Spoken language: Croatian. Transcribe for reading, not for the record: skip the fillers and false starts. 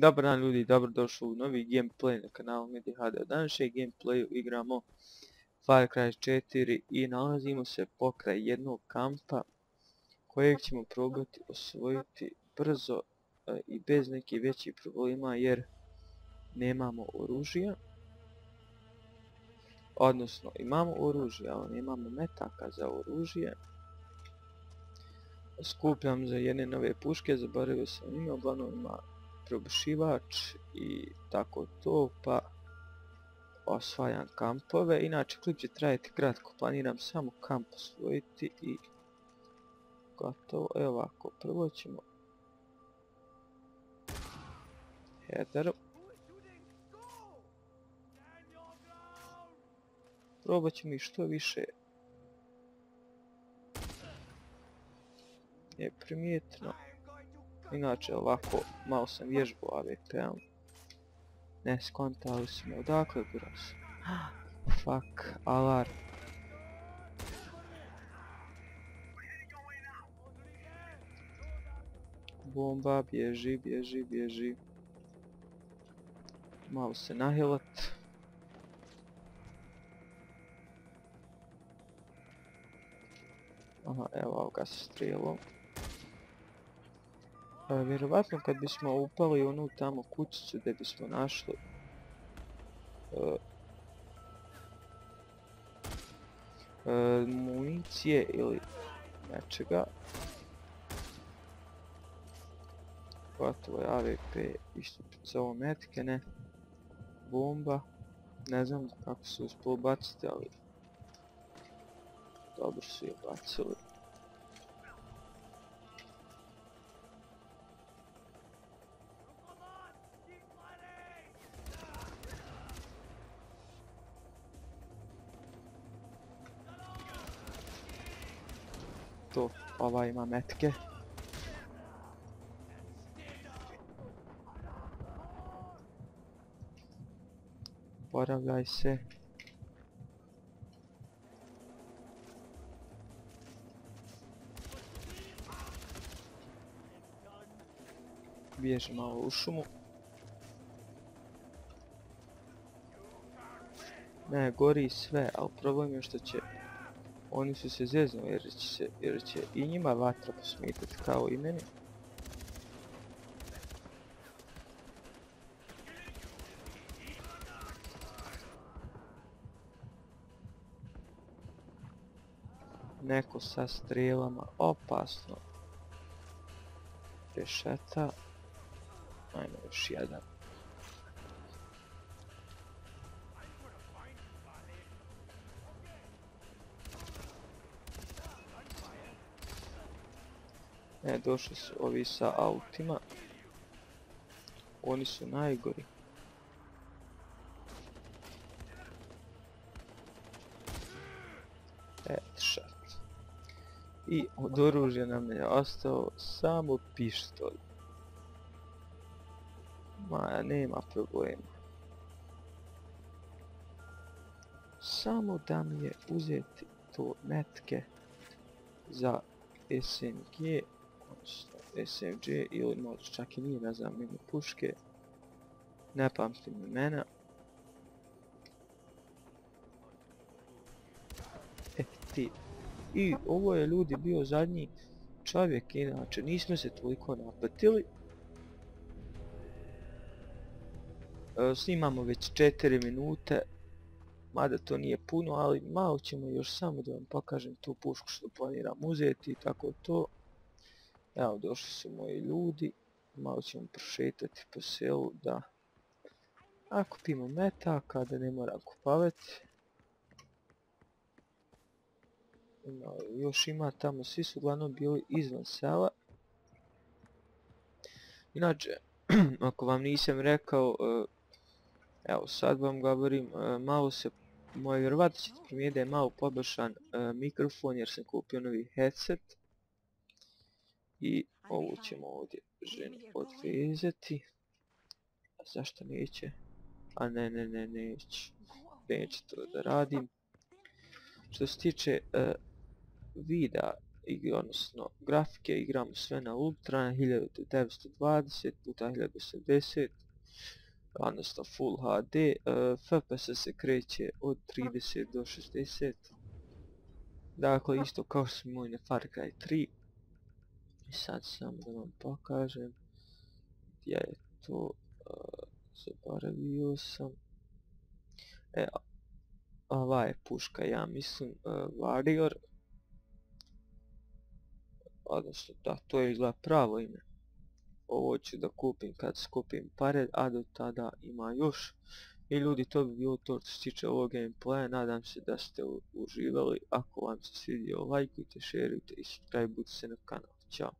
Dobar dan ljudi, dobrodošli u novi gameplay na kanalu MediHD. U današnjem gameplayu igramo Far Cry 4 i nalazimo se pokraj jednog kampa kojeg ćemo probati osvojiti brzo i bez nekih većih problema jer nemamo oružja. Odnosno imamo oružje, ali nemamo metaka za oružje. Skupljam za jedne nove puške, zaboravio sam ime, uglavnom ima probušivač i tako to, pa osvajam kampove. Inače klip će trajati kratko, planiram samo kamp osvojiti i gotovo. Evo ovako, prvo ćemo header. Probat ćemo i što više je primijetno. Inače ovako, malo sam vježbao AWP-om. Ne skontali smo odakle buraz. Fuck, alarm. Bomba, bježi, bježi, bježi. Malo se nahilat. Aha, evo ga se strijelom. Vjerovatno kad bismo upali onu tamo kućicu gdje bismo našli municije ili nečega. Gotovo je AWP, isto za ovo metke, ne. Bomba, ne znam kako su uspjeli baciti, ali dobro su je bacili. To, ova ima metke. Poravljaj se. Bježi malo u šumu. Ne, gori sve, ali problem je što će... Oni su se zeznuli jer će i njima vatra posmitati kao i meni. Neko sa strijelama, opasno. Rešeta. Ajmo još jedan. Ne, došli su ovi sa autima. Oni su najgori. Headshot. I od oružja nam je ostao samo pištolj. Ma, nema problema. Samo da mi je uzeti to metke za SMG, odnosno SMG ili možda čak i nije, ne znam, mimo puške. Ne pamtim imena. Ti. I ovo je ljudi bio zadnji čovjek, inače nismo se toliko napatili. Snimamo već 4 minute, mada to nije puno, ali malo ćemo još samo da vam pokažem tu pušku što planiram uzeti i tako to. Evo, došli su moji ljudi, malo ćemo prošetati po selu da nakupimo metaka, da ne moram kupavati. Još ima tamo, svi su uglavnom bili izvan sela. Inače, ako vam nisam rekao, evo sad vam govorim, malo se, moje vjerovatno ćete primijetiti da je malo poboljšan mikrofon jer sam kupio novi headset. I ovo ćemo ovdje ženi odvezati. A zašto neće? A ne, neće. Neće to da radim. Što se tiče videa, odnosno grafike, igramo sve na Ultra na 1920 puta 1080, odnosno Full HD, FPS se kreće od 30 do 60, dakle isto kao što moj na Far Cry 3. I sad samo da vam pokažem gdje je to, zaboravio sam. Ova je puška, ja mislim, Warrior, odnosno da, to je izgleda pravo ime. Ovo ću da kupim kad skupim pare, a do tada ima još. I ljudi, to bi bilo to što se tiče ovog gameplaya, nadam se da ste uživali. Ako vam se svidio, lajkujte, šerujte i subscribeujte se na kanal. Ćao.